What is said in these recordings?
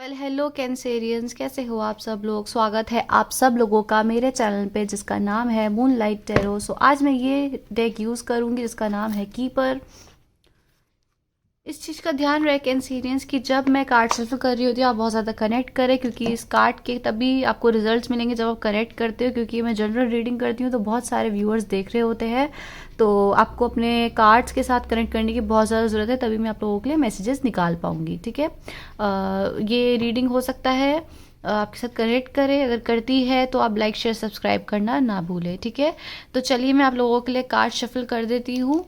Hello Cancerians, कैसे हो आप सब लोग। स्वागत है आप सब लोगों का मेरे चैनल पे जिसका नाम है मूनलाइट टैरो। सो आज मैं ये डेक यूज़ करूँगी जिसका नाम है कीपर। इस चीज़ का ध्यान रहे कैंसेरियंस कि जब मैं कार्ड शफल कर रही होती हूँ आप बहुत ज़्यादा कनेक्ट करें, क्योंकि इस कार्ड के तभी आपको रिजल्ट्स मिलेंगे जब आप कनेक्ट करते हो। क्योंकि मैं जनरल रीडिंग करती हूँ तो बहुत सारे व्यूअर्स देख रहे होते हैं, तो आपको अपने कार्ड्स के साथ कनेक्ट करने की बहुत ज़्यादा ज़रूरत है, तभी मैं आप लोगों के लिए मैसेजेस निकाल पाऊँगी। ठीक है, ये रीडिंग हो सकता है आपके साथ कनेक्ट करे। अगर करती है तो आप लाइक शेयर सब्सक्राइब करना ना भूलें। ठीक है, तो चलिए मैं आप लोगों के लिए कार्ड शफल कर देती हूँ।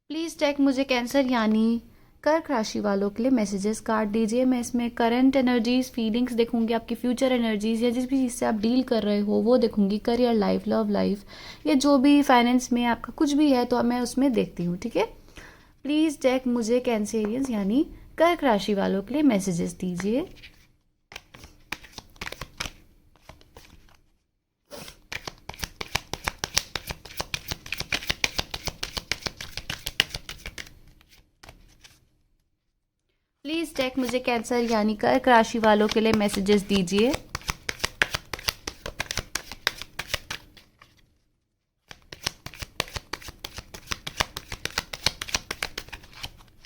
प्लीज़ टेक मुझे कैंसर यानी कर्क राशि वालों के लिए मैसेजेस कार्ड दीजिए। मैं इसमें करंट एनर्जीज, फीलिंग्स देखूंगी, आपकी फ्यूचर एनर्जीज या जिस भी चीज़ से आप डील कर रहे हो वो देखूंगी, करियर लाइफ, लव लाइफ या जो भी फाइनेंस में आपका कुछ भी है तो मैं उसमें देखती हूँ। ठीक है, प्लीज़ टेक मुझे कैंसेरियंस यानी कर्क राशि वालों के लिए मैसेजेस दीजिए। प्लीज़ टेक मुझे कैंसर यानी कर्क राशि वालों के लिए मैसेजेस दीजिए।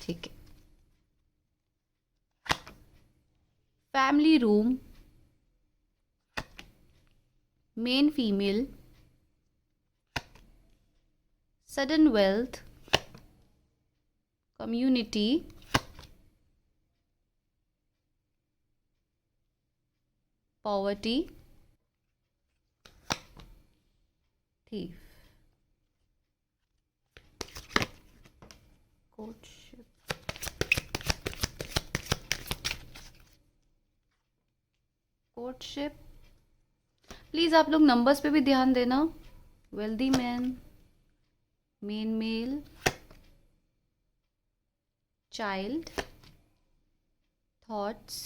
ठीक है, family room, men female, sudden wealth, community, poverty, thief, courtship, courtship। Please आप लोग नंबर्स पे भी ध्यान देना। Wealthy man, men male, child, thoughts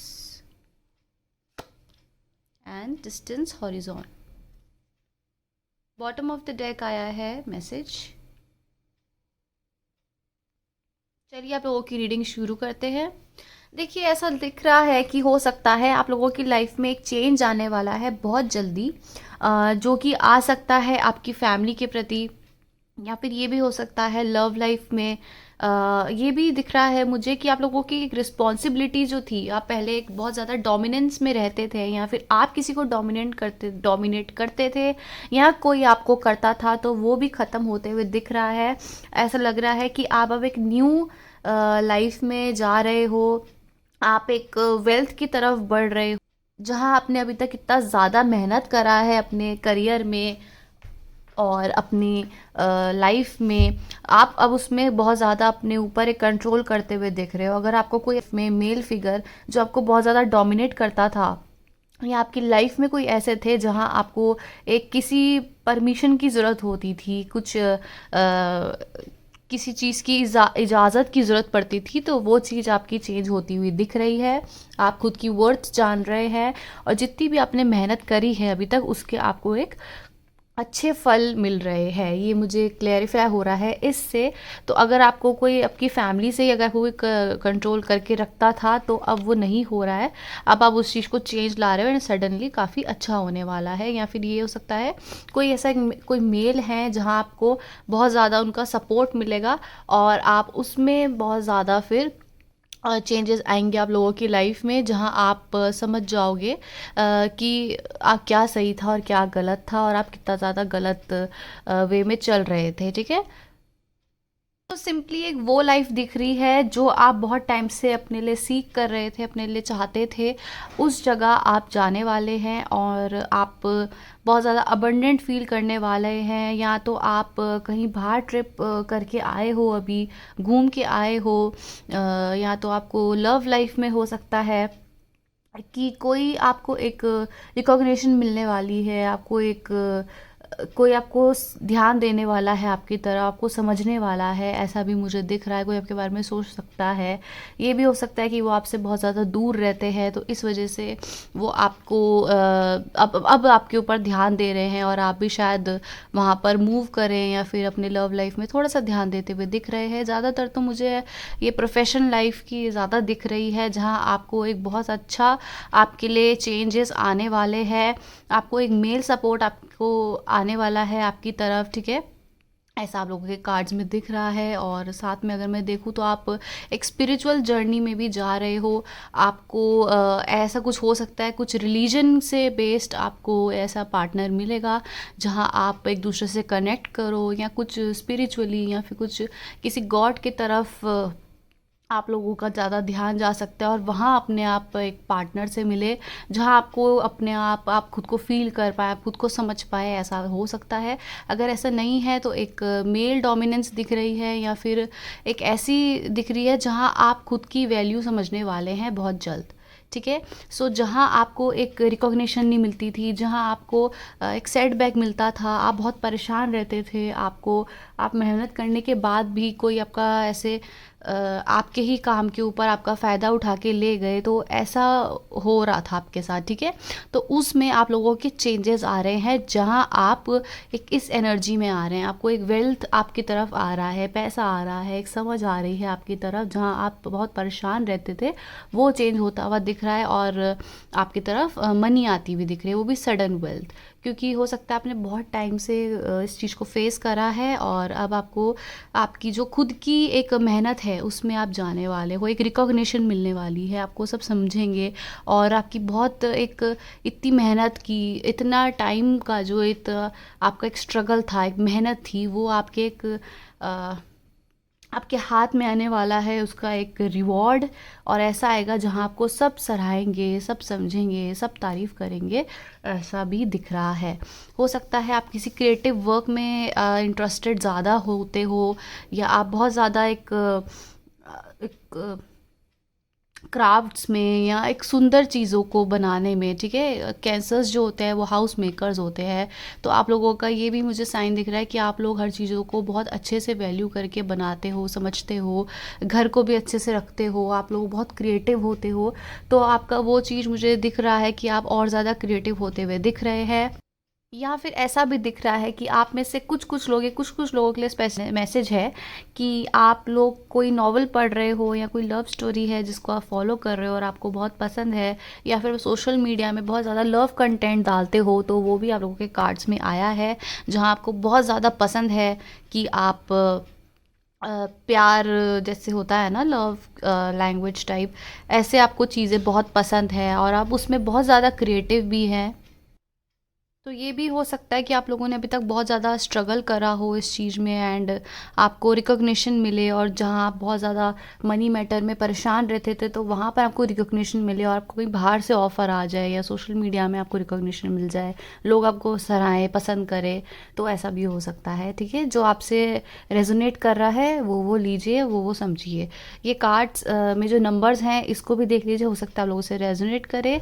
and distance horizon. Bottom of the deck आया है मैसेज। चलिए आप लोगों की रीडिंग शुरू करते हैं। देखिए, ऐसा दिख रहा है कि हो सकता है आप लोगों की लाइफ में एक चेंज आने वाला है बहुत जल्दी, जो कि आ सकता है आपकी फैमिली के प्रति, या फिर ये भी हो सकता है लव लाइफ में। ये भी दिख रहा है मुझे कि आप लोगों की एक रिस्पॉन्सिबिलिटी जो थी, आप पहले एक बहुत ज़्यादा डोमिनेंस में रहते थे, या फिर आप किसी को डोमिनेट करते थे, या कोई आपको करता था, तो वो भी ख़त्म होते हुए दिख रहा है। ऐसा लग रहा है कि आप अब एक न्यू लाइफ में जा रहे हो, आप एक वेल्थ की तरफ बढ़ रहे हो। जहाँ आपने अभी तक इतना ज़्यादा मेहनत करा है अपने करियर में और अपनी लाइफ में, आप अब उसमें बहुत ज़्यादा अपने ऊपर एक कंट्रोल करते हुए दिख रहे हो। अगर आपको कोई में मेल फिगर जो आपको बहुत ज़्यादा डोमिनेट करता था, या आपकी लाइफ में कोई ऐसे थे जहां आपको एक किसी परमिशन की ज़रूरत होती थी, कुछ किसी चीज़ की इजाज़त की ज़रूरत पड़ती थी, तो वो चीज़ आपकी चेंज होती हुई दिख रही है। आप खुद की वर्थ जान रहे हैं, और जितनी भी आपने मेहनत करी है अभी तक उसके आपको एक अच्छे फल मिल रहे हैं, ये मुझे क्लेरिफाई हो रहा है इससे। तो अगर आपको कोई आपकी फैमिली से ही अगर कोई कंट्रोल करके रखता था तो अब वो नहीं हो रहा है, अब आप उस चीज़ को चेंज ला रहे हो एंड सडनली काफ़ी अच्छा होने वाला है। या फिर ये हो सकता है कोई ऐसा कोई मेल है जहाँ आपको बहुत ज़्यादा उनका सपोर्ट मिलेगा, और आप उसमें बहुत ज़्यादा फिर चेंजेस आएंगे आप लोगों की लाइफ में, जहां आप समझ जाओगे कि आप क्या सही था और क्या गलत था, और आप कितना ज़्यादा गलत वे में चल रहे थे। ठीक है, तो सिंपली एक वो लाइफ दिख रही है जो आप बहुत टाइम से अपने लिए सीख कर रहे थे, अपने लिए चाहते थे। उस जगह आप जाने वाले हैं और आप बहुत ज़्यादा अबंडेंट फील करने वाले हैं। या तो आप कहीं बाहर ट्रिप करके आए हो, अभी घूम के आए हो, या तो आपको लव लाइफ में हो सकता है कि कोई आपको एक रिकॉग्निशन मिलने वाली है, आपको एक कोई आपको ध्यान देने वाला है आपकी तरह, आपको समझने वाला है, ऐसा भी मुझे दिख रहा है। कोई आपके बारे में सोच सकता है। ये भी हो सकता है कि वो आपसे बहुत ज़्यादा दूर रहते हैं, तो इस वजह से वो आपको अब आपके ऊपर ध्यान दे रहे हैं और आप भी शायद वहाँ पर मूव करें या फिर अपने लव लाइफ में थोड़ा सा ध्यान देते हुए दिख रहे हैं। ज़्यादातर तो मुझे ये प्रोफेशनल लाइफ की ज़्यादा दिख रही है, जहाँ आपको एक बहुत अच्छा आपके लिए चेंजेस आने वाले हैं। आपको एक मेल सपोर्ट आपको आने वाला है आपकी तरफ, ठीक है। ऐसा आप लोगों के कार्ड्स में दिख रहा है। और साथ में अगर मैं देखूँ तो आप एक स्पिरिचुअल जर्नी में भी जा रहे हो। आपको ऐसा कुछ हो सकता है, कुछ रिलीजन से बेस्ड आपको ऐसा पार्टनर मिलेगा जहां आप एक दूसरे से कनेक्ट करो, या कुछ स्पिरिचुअली या फिर कुछ किसी गॉड की तरफ आप लोगों का ज़्यादा ध्यान जा सकता है और वहाँ अपने आप एक पार्टनर से मिले जहाँ आपको अपने आप खुद को फील कर पाए, आप खुद को समझ पाए, ऐसा हो सकता है। अगर ऐसा नहीं है तो एक मेल डोमिनेंस दिख रही है, या फिर एक ऐसी दिख रही है जहाँ आप खुद की वैल्यू समझने वाले हैं बहुत जल्द, ठीक है। सो जहाँ आपको एक रिकॉग्निशन नहीं मिलती थी, जहाँ आपको एक सेटबैक मिलता था, आप बहुत परेशान रहते थे, आपको आप मेहनत करने के बाद भी कोई आपका ऐसे आपके ही काम के ऊपर आपका फ़ायदा उठा के ले गए, तो ऐसा हो रहा था आपके साथ, ठीक है। तो उसमें आप लोगों के चेंजेस आ रहे हैं, जहाँ आप एक इस एनर्जी में आ रहे हैं। आपको एक वेल्थ आपकी तरफ आ रहा है, पैसा आ रहा है, एक समझ आ रही है आपकी तरफ। जहाँ आप बहुत परेशान रहते थे वो चेंज होता हुआ दिख रहा है, और आपकी तरफ मनी आती हुई दिख रही है, वो भी सडन वेल्थ। क्योंकि हो सकता है आपने बहुत टाइम से इस चीज़ को फेस करा है, और अब आपको आपकी जो खुद की एक मेहनत है उसमें आप जाने वाले हो, एक रिकॉग्निशन मिलने वाली है, आपको सब समझेंगे। और आपकी बहुत एक इतनी मेहनत की, इतना टाइम का जो आपका एक स्ट्रगल था, एक मेहनत थी, वो आपके एक आपके हाथ में आने वाला है, उसका एक रिवॉर्ड। और ऐसा आएगा जहां आपको सब सराहेंगे, सब समझेंगे, सब तारीफ़ करेंगे, ऐसा भी दिख रहा है। हो सकता है आप किसी क्रिएटिव वर्क में इंटरेस्टेड ज़्यादा होते हो, या आप बहुत ज़्यादा एक क्राफ्ट्स में, या एक सुंदर चीज़ों को बनाने में, ठीक है। कैंसर्स जो होते हैं वो हाउस मेकर्स होते हैं, तो आप लोगों का ये भी मुझे साइन दिख रहा है कि आप लोग हर चीज़ों को बहुत अच्छे से वैल्यू करके बनाते हो, समझते हो, घर को भी अच्छे से रखते हो, आप लोग बहुत क्रिएटिव होते हो। तो आपका वो चीज़ मुझे दिख रहा है कि आप और ज़्यादा क्रिएटिव होते हुए दिख रहे हैं। या फिर ऐसा भी दिख रहा है कि आप में से कुछ कुछ लोग, कुछ कुछ लोगों के लिए स्पेशल मैसेज है कि आप लोग कोई नॉवल पढ़ रहे हो, या कोई लव स्टोरी है जिसको आप फॉलो कर रहे हो और आपको बहुत पसंद है, या फिर सोशल मीडिया में बहुत ज़्यादा लव कंटेंट डालते हो, तो वो भी आप लोगों के कार्ड्स में आया है। जहाँ आपको बहुत ज़्यादा पसंद है कि आप प्यार जैसे होता है ना, लव लैंग्वेज टाइप, ऐसे आपको चीज़ें बहुत पसंद है और आप उसमें बहुत ज़्यादा क्रिएटिव भी हैं। तो ये भी हो सकता है कि आप लोगों ने अभी तक बहुत ज़्यादा स्ट्रगल करा हो इस चीज़ में, एंड आपको रिकॉग्निशन मिले। और जहाँ आप बहुत ज़्यादा मनी मैटर में परेशान रहते थे, तो वहाँ पर आपको रिकॉग्निशन मिले, और आपको कोई बाहर से ऑफ़र आ जाए, या सोशल मीडिया में आपको रिकॉग्निशन मिल जाए, लोग आपको सराहें, पसंद करें, तो ऐसा भी हो सकता है, ठीक है। जो आपसे रेजोनेट कर रहा है वो लीजिए, वो समझिए। ये कार्ड्स में जो नंबर्स हैं इसको भी देख लीजिए, हो सकता है आप लोगों से रेजोनेट करे।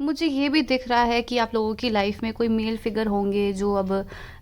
मुझे ये भी दिख रहा है कि आप लोगों की लाइफ में कोई मेल फिगर होंगे जो अब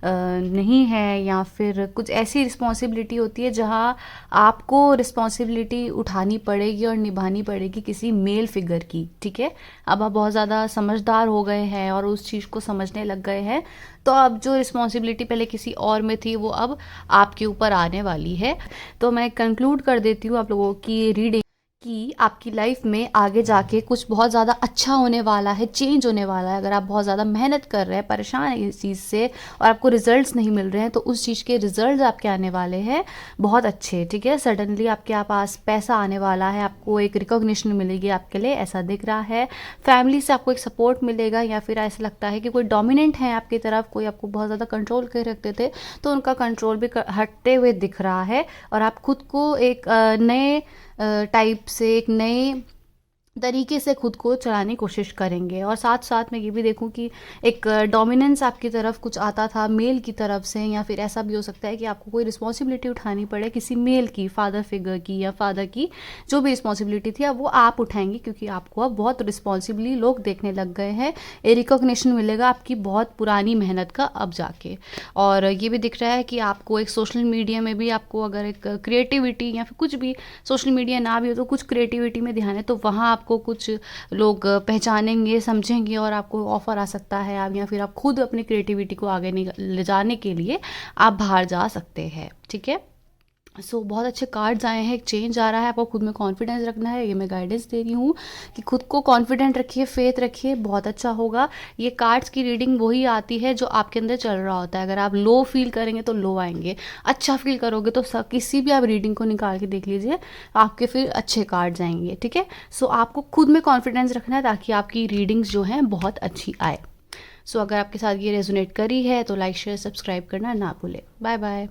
नहीं है, या फिर कुछ ऐसी रिस्पॉन्सिबिलिटी होती है जहाँ आपको रिस्पॉन्सिबिलिटी उठानी पड़ेगी और निभानी पड़ेगी किसी मेल फिगर की, ठीक है। अब आप बहुत ज़्यादा समझदार हो गए हैं और उस चीज़ को समझने लग गए हैं, तो अब जो रिस्पॉन्सिबिलिटी पहले किसी और में थी वो अब आपके ऊपर आने वाली है। तो मैं कंक्लूड कर देती हूँ आप लोगों की रीडिंग कि आपकी लाइफ में आगे जाके कुछ बहुत ज़्यादा अच्छा होने वाला है, चेंज होने वाला है। अगर आप बहुत ज़्यादा मेहनत कर रहे हैं, परेशान हैं इस चीज़ से, और आपको रिजल्ट्स नहीं मिल रहे हैं, तो उस चीज़ के रिजल्ट्स आपके आने वाले हैं बहुत अच्छे, ठीक है। सडनली आपके पास पैसा आने वाला है, आपको एक रिकॉग्निशन मिलेगी आपके लिए, ऐसा दिख रहा है। फैमिली से आपको एक सपोर्ट मिलेगा, या फिर ऐसा लगता है कि कोई डोमिनेंट है आपकी तरफ, कोई आपको बहुत ज़्यादा कंट्रोल कर रखते थे, तो उनका कंट्रोल भी हटते हुए दिख रहा है। और आप खुद को एक नए टाइप से, एक नए तरीके से खुद को चलाने की कोशिश करेंगे। और साथ साथ मैं ये भी देखूं कि एक डोमिनेंस आपकी तरफ कुछ आता था मेल की तरफ से, या फिर ऐसा भी हो सकता है कि आपको कोई रिस्पॉन्सिबिलिटी उठानी पड़े किसी मेल की, फादर फिगर की या फादर की, जो भी रिस्पॉन्सिबिलिटी थी अब वो आप उठाएंगे, क्योंकि आपको अब बहुत रिस्पॉन्सिबली लोग देखने लग गए हैं। ये रिकॉग्निशन मिलेगा आपकी बहुत पुरानी मेहनत का अब जाके। और ये भी दिख रहा है कि आपको एक सोशल मीडिया में भी आपको अगर एक क्रिएटिविटी या फिर कुछ भी, सोशल मीडिया ना भी हो तो कुछ क्रिएटिविटी में ध्यान है, तो वहाँ आपको कुछ लोग पहचानेंगे, समझेंगे और आपको ऑफर आ सकता है, आप या फिर आप खुद अपनी क्रिएटिविटी को आगे ले जाने के लिए आप बाहर जा सकते हैं। ठीक है, सो बहुत अच्छे कार्ड्स आए हैं, एक चेंज आ रहा है, आपको खुद में कॉन्फिडेंस रखना है, ये मैं गाइडेंस दे रही हूँ कि खुद को कॉन्फिडेंट रखिए, फेथ रखिए, बहुत अच्छा होगा। ये कार्ड्स की रीडिंग वही आती है जो आपके अंदर चल रहा होता है। अगर आप लो फील करेंगे तो लो आएंगे, अच्छा फील करोगे तो किसी भी आप रीडिंग को निकाल के देख लीजिए, आपके फिर अच्छे कार्ड्स आएंगे। ठीक है, सो आपको खुद में कॉन्फिडेंस रखना है ताकि आपकी रीडिंग्स जो हैं बहुत अच्छी आए। सो अगर आपके साथ ये रेजोनेट करी है तो लाइक शेयर सब्सक्राइब करना ना भूलें। Bye bye.